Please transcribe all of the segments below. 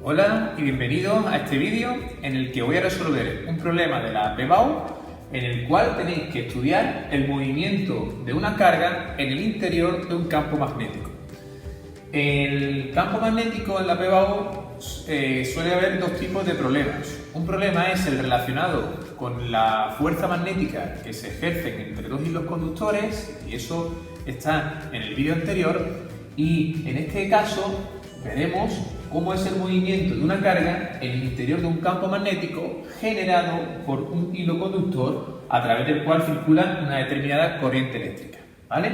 Hola y bienvenidos a este vídeo en el que voy a resolver un problema de la PBAU en el cual tenéis que estudiar el movimiento de una carga en el interior de un campo magnético. El campo magnético en la PBAU suele haber dos tipos de problemas. Un problema es el relacionado con la fuerza magnética que se ejerce entre dos hilos conductores, y eso está en el vídeo anterior, y en este caso veremos cómo es el movimiento de una carga en el interior de un campo magnético generado por un hilo conductor a través del cual circula una determinada corriente eléctrica, ¿vale?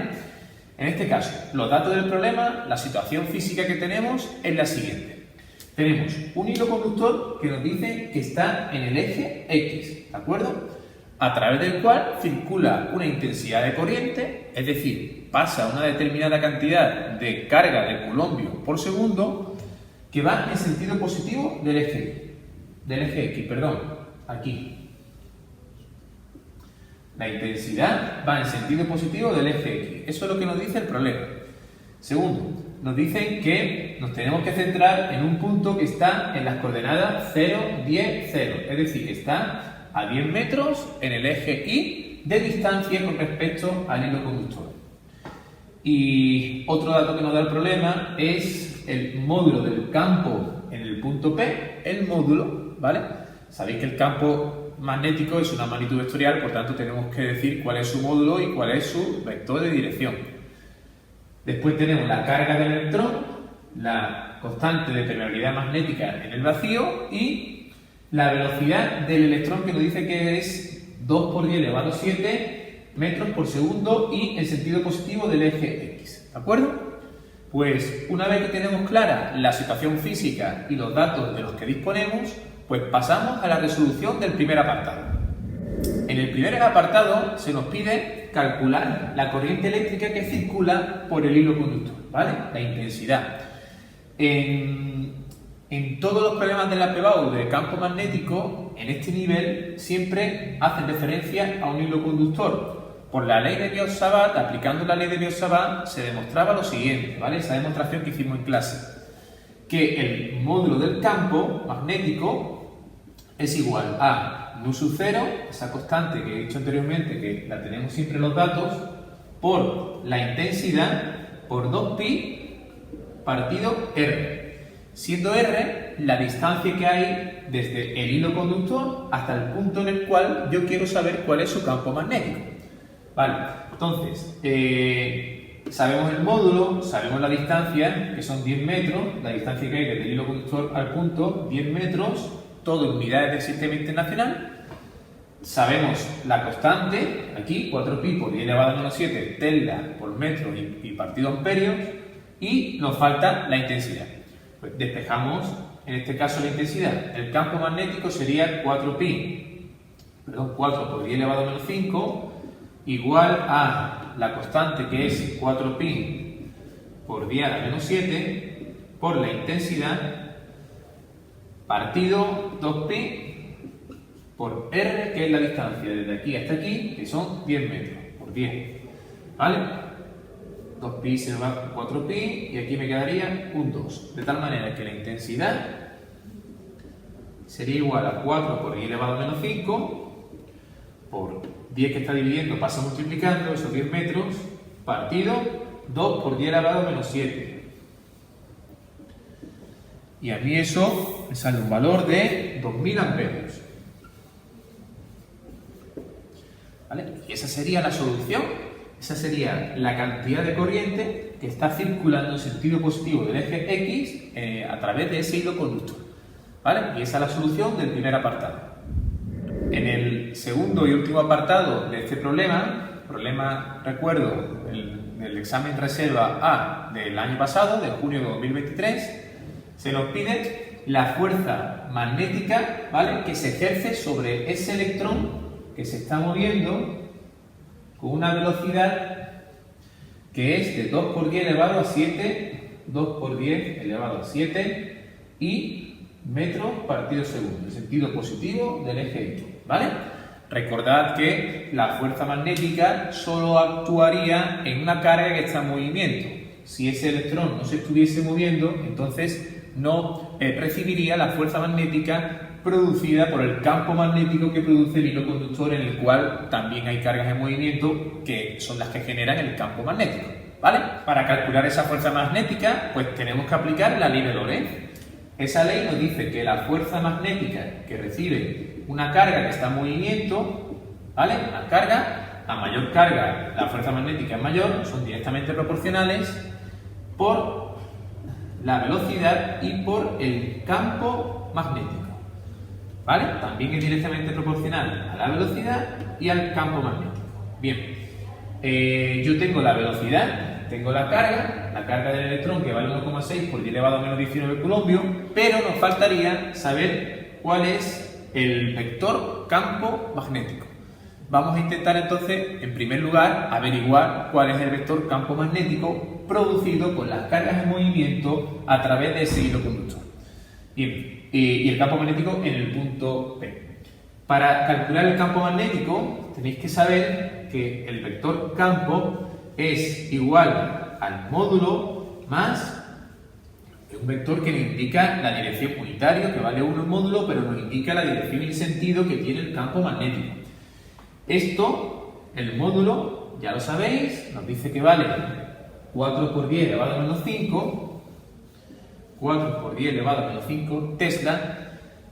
En este caso, los datos del problema, la situación física que tenemos es la siguiente. Tenemos un hilo conductor que nos dice que está en el eje X, ¿de acuerdo? A través del cual circula una intensidad de corriente, es decir, pasa una determinada cantidad de carga de coulombio por segundo que va en sentido positivo del eje X, aquí. La intensidad va en sentido positivo del eje X. Eso es lo que nos dice el problema. Segundo, nos dicen que nos tenemos que centrar en un punto que está en las coordenadas 0, 10, 0. Es decir, que está a 10 metros en el eje Y de distancia con respecto al hilo conductor. Y otro dato que nos da el problema es el módulo del campo en el punto P, el módulo, ¿vale? Sabéis que el campo magnético es una magnitud vectorial, por tanto tenemos que decir cuál es su módulo y cuál es su vector de dirección. Después tenemos la carga del electrón, la constante de permeabilidad magnética en el vacío y la velocidad del electrón, que nos dice que es 2 por 10 elevado a 7 metros por segundo y en sentido positivo del eje X, ¿de acuerdo? Pues una vez que tenemos clara la situación física y los datos de los que disponemos, pues pasamos a la resolución del primer apartado. En el primer apartado se nos pide calcular la corriente eléctrica que circula por el hilo conductor, ¿vale? La intensidad. En todos los problemas de la PBAU de campo magnético, en este nivel siempre hacen referencia a un hilo conductor. Por la ley de Biot-Savart, aplicando la ley de Biot-Savart, se demostraba lo siguiente, ¿vale? Esa demostración que hicimos en clase, que el módulo del campo magnético es igual a nu sub 0, esa constante que he dicho anteriormente, que la tenemos siempre en los datos, por la intensidad, por 2pi partido R, siendo R la distancia que hay desde el hilo conductor hasta el punto en el cual yo quiero saber cuál es su campo magnético. Vale, entonces, sabemos el módulo, sabemos la distancia, que son 10 metros, la distancia que hay desde el hilo conductor al punto, 10 metros, todo en unidades del sistema internacional. Sabemos la constante, aquí, 4pi por 10 elevado a menos 7, tesla por metro y partido amperios, y nos falta la intensidad. Pues despejamos, en este caso, la intensidad. El campo magnético sería 4 por 10 elevado a menos 5, igual a la constante, que es 4pi por 10 a la menos 7 por la intensidad partido 2pi por R, que es la distancia desde aquí hasta aquí, que son 10 metros por 10, ¿vale? 2pi se va por 4pi y aquí me quedaría un 2, de tal manera que la intensidad sería igual a 4 por 10 elevado a menos 5 por 10 que está dividiendo, pasa multiplicando esos 10 metros, partido 2 por 10 elevado a menos 7. Y a mí eso me sale un valor de 2000 amperios. ¿Vale? Y esa sería la solución, esa sería la cantidad de corriente que está circulando en sentido positivo del eje X a través de ese hilo conductor. ¿Vale? Y esa es la solución del primer apartado. En el segundo y último apartado de este problema, recuerdo, del examen reserva A del año pasado, de junio de 2023, se nos pide la fuerza magnética, ¿vale?, que se ejerce sobre ese electrón que se está moviendo con una velocidad que es de 2 por 10 elevado a 7, 2 por 10 elevado a 7 y metros partido segundo, en sentido positivo del eje X, ¿vale? Recordad que la fuerza magnética solo actuaría en una carga que está en movimiento. Si ese electrón no se estuviese moviendo, entonces no recibiría la fuerza magnética producida por el campo magnético que produce el hilo conductor, en el cual también hay cargas en movimiento que son las que generan el campo magnético, ¿vale? Para calcular esa fuerza magnética, pues tenemos que aplicar la ley de Lorentz. Esa ley nos dice que la fuerza magnética que recibe una carga que está en movimiento, ¿vale? La carga, a mayor carga, la fuerza magnética es mayor, son directamente proporcionales por la velocidad y por el campo magnético, ¿vale? También es directamente proporcional a la velocidad y al campo magnético. Bien, yo tengo la velocidad, tengo la carga del electrón que vale 1,6 por 10 elevado a menos 19 coulombio, pero nos faltaría saber cuál es el vector campo magnético. Vamos a intentar entonces, en primer lugar, averiguar cuál es el vector campo magnético producido por las cargas en movimiento a través de ese hilo conductor. Bien, y el campo magnético en el punto P. Para calcular el campo magnético tenéis que saber que el vector campo es igual al módulo más un vector que nos indica la dirección unitaria, que vale 1 el módulo, pero nos indica la dirección y el sentido que tiene el campo magnético. Esto, el módulo, ya lo sabéis, nos dice que vale 4 por 10 elevado a menos 5, 4 por 10 elevado a menos 5 Tesla,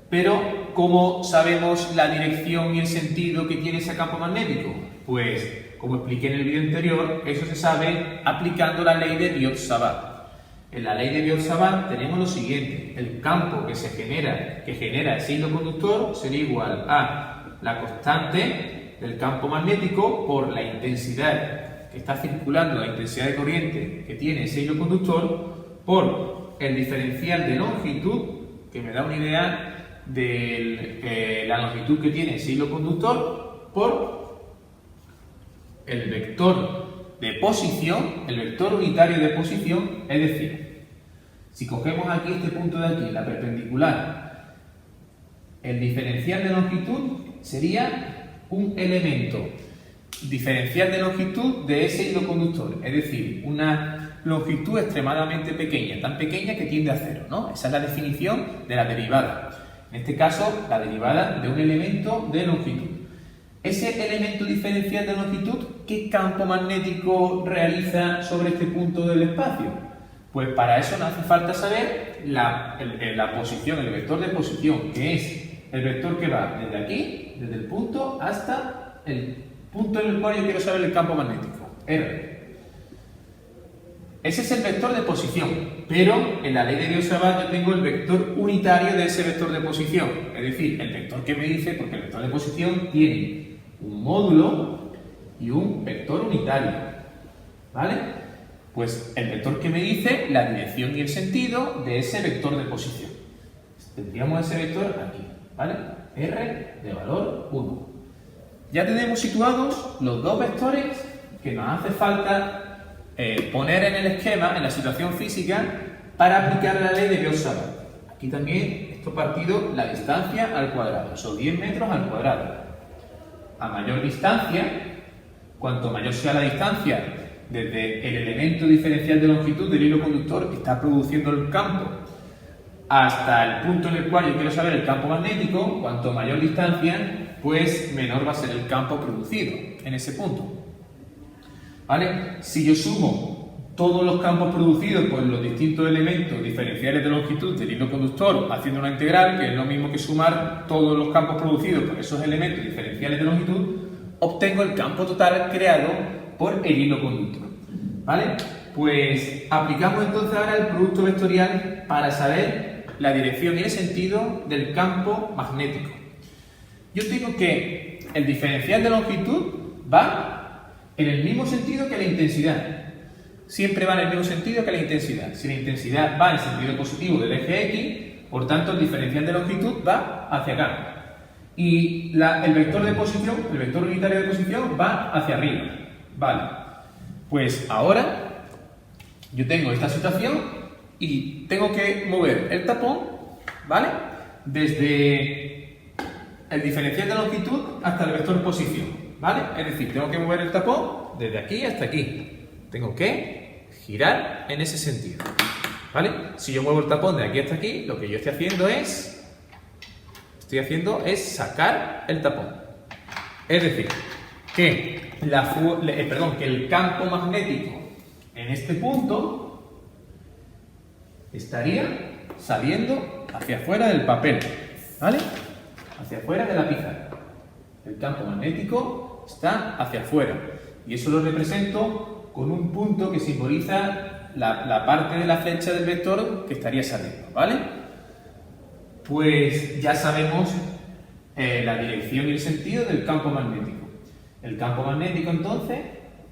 pero ¿cómo sabemos la dirección y el sentido que tiene ese campo magnético? Pues, como expliqué en el vídeo anterior, eso se sabe aplicando la ley de Biot-Savart. En la ley de Biot-Savart tenemos lo siguiente: el campo que genera ese hilo conductor sería igual a la constante del campo magnético por la intensidad que está circulando, la intensidad de corriente que tiene ese hilo conductor, por el diferencial de longitud, que me da una idea de la longitud que tiene ese hilo conductor, por el vector de posición, el vector unitario de posición. Es decir, si cogemos aquí este punto de aquí, la perpendicular, el diferencial de longitud sería un elemento diferencial de longitud de ese hilo conductor, es decir, una longitud extremadamente pequeña, tan pequeña que tiende a cero, ¿no? Esa es la definición de la derivada. En este caso, la derivada de un elemento de longitud. Ese elemento diferencial de longitud, ¿qué campo magnético realiza sobre este punto del espacio? Pues para eso nos hace falta saber la posición, el vector de posición, que es el vector que va desde aquí, desde el punto, hasta el punto en el cual yo quiero saber el campo magnético, R. Ese es el vector de posición, pero en la ley de Biot-Savart yo tengo el vector unitario de ese vector de posición, es decir, el vector que me dice, porque el vector de posición tiene un módulo y un vector unitario, ¿vale? Pues el vector que me dice la dirección y el sentido de ese vector de posición. Tendríamos ese vector aquí, ¿vale? R de valor 1. Ya tenemos situados los dos vectores que nos hace falta poner en el esquema, en la situación física, para aplicar la ley de Biot-Savart. Aquí también esto partido la distancia al cuadrado, son 10 metros al cuadrado. A mayor distancia, cuanto mayor sea la distancia desde el elemento diferencial de longitud del hilo conductor que está produciendo el campo hasta el punto en el cual yo quiero saber el campo magnético, cuanto mayor distancia, pues menor va a ser el campo producido en ese punto. ¿Vale? Si yo sumo todos los campos producidos por los distintos elementos diferenciales de longitud del hilo conductor haciendo una integral, que es lo mismo que sumar todos los campos producidos por esos elementos diferenciales de longitud, obtengo el campo total creado por el hilo conductor. ¿Vale? Pues aplicamos entonces ahora el producto vectorial para saber la dirección y el sentido del campo magnético. Yo tengo que el diferencial de longitud va en el mismo sentido que la intensidad. Siempre va en el mismo sentido que la intensidad. Si la intensidad va en sentido positivo del eje X, por tanto el diferencial de longitud va hacia acá. Y el vector de posición, el vector unitario de posición, va hacia arriba. Vale. Pues ahora yo tengo esta situación y tengo que mover el tapón, ¿vale? Desde el diferencial de longitud hasta el vector posición, ¿vale? Es decir, tengo que mover el tapón desde aquí hasta aquí. Tengo que girar en ese sentido. ¿vale? Si yo muevo el tapón de aquí hasta aquí, lo que yo estoy haciendo es sacar el tapón. Es decir, que el campo magnético en este punto estaría saliendo hacia afuera del papel, ¿vale? Hacia afuera de la pizarra. El campo magnético está hacia afuera y eso lo represento con un punto que simboliza la parte de la flecha del vector que estaría saliendo, ¿vale? Pues ya sabemos la dirección y el sentido del campo magnético. El campo magnético entonces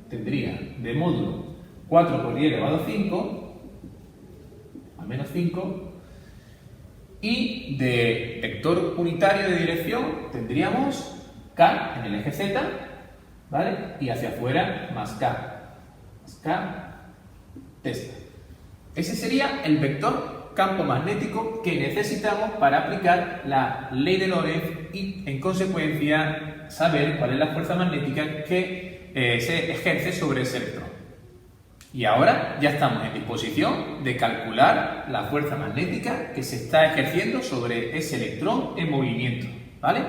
tendría de módulo 4 por 10 elevado a 5, a menos 5, y de vector unitario de dirección tendríamos K en el eje Z, ¿vale? Y hacia afuera más K testa. Ese sería el vector campo magnético que necesitamos para aplicar la ley de Lorentz y, en consecuencia, saber cuál es la fuerza magnética que se ejerce sobre ese electrón. Y ahora ya estamos en disposición de calcular la fuerza magnética que se está ejerciendo sobre ese electrón en movimiento, ¿vale?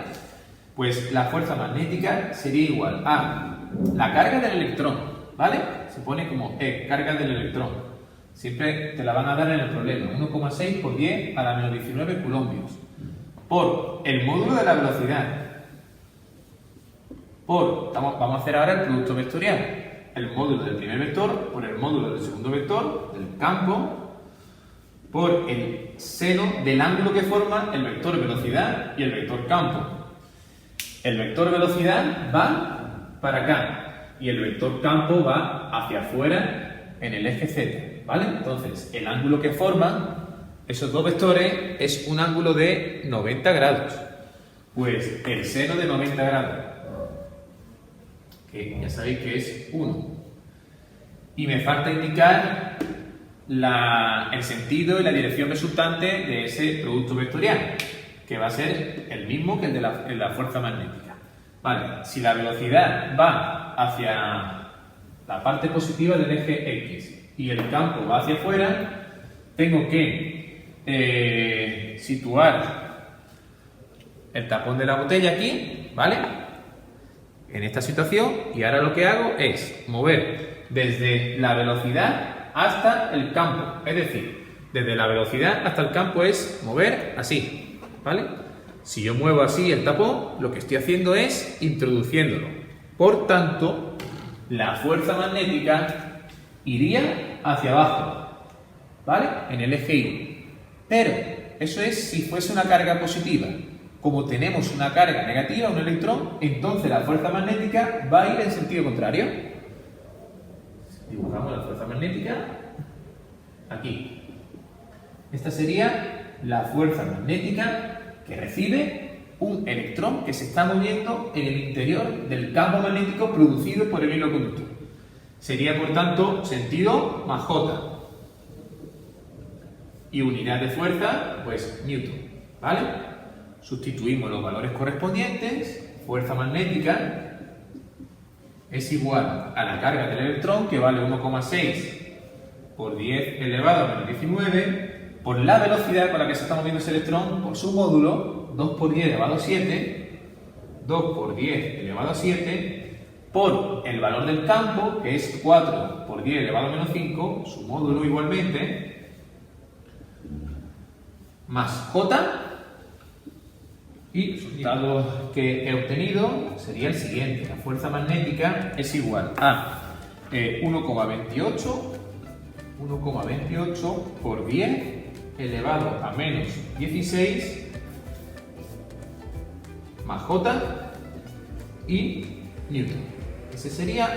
Pues la fuerza magnética sería igual a la carga del electrón, ¿vale? Se pone como E, carga del electrón. Siempre te la van a dar en el problema, 1,6 por 10 a la menos 19 coulombios, por el módulo de la velocidad, vamos a hacer ahora el producto vectorial, el módulo del primer vector por el módulo del segundo vector, del campo, por el seno del ángulo que forma el vector velocidad y el vector campo. El vector velocidad va para acá y el vector campo va hacia afuera en el eje Z. ¿Vale? Entonces, el ángulo que forman esos dos vectores es un ángulo de 90 grados. Pues el seno de 90 grados, que ya sabéis que es 1. Y me falta indicar el sentido y la dirección resultante de ese producto vectorial, que va a ser el mismo que el de la fuerza magnética. Vale, si la velocidad va hacia la parte positiva del eje X y el campo va hacia afuera, tengo que situar el tapón de la botella aquí, ¿vale? En esta situación, y ahora lo que hago es mover desde la velocidad hasta el campo, es decir, desde la velocidad hasta el campo es mover así, ¿vale? Si yo muevo así el tapón, lo que estoy haciendo es introduciéndolo. Por tanto, la fuerza magnética iría hacia abajo, ¿vale? En el eje Y. Pero eso es si fuese una carga positiva. Como tenemos una carga negativa, un electrón, entonces la fuerza magnética va a ir en sentido contrario. Dibujamos la fuerza magnética aquí. Esta sería la fuerza magnética que recibe un electrón que se está moviendo en el interior del campo magnético producido por el hilo conductor. Sería, por tanto, sentido más J. Y unidad de fuerza, pues Newton, ¿vale? Sustituimos los valores correspondientes. Fuerza magnética es igual a la carga del electrón, que vale 1,6 por 10 elevado a menos 19, por la velocidad con la que se está moviendo ese electrón, por su módulo, 2 por 10 elevado a 7, 2 por 10 elevado a 7, por el valor del campo, que es 4 por 10 elevado a menos 5, su módulo igualmente, más J, y el resultado que he obtenido sería el siguiente. La fuerza magnética es igual a 1,28 por 10 elevado a menos 16 más J y Newton. Ese sería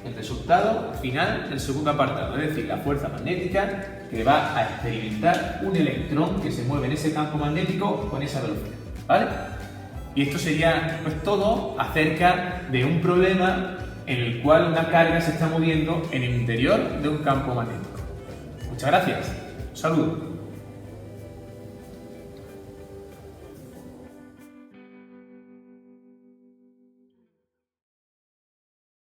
el resultado final del segundo apartado, es decir, la fuerza magnética que va a experimentar un electrón que se mueve en ese campo magnético con esa velocidad, ¿vale? Y esto sería pues todo acerca de un problema en el cual una carga se está moviendo en el interior de un campo magnético. Muchas gracias. Un saludo.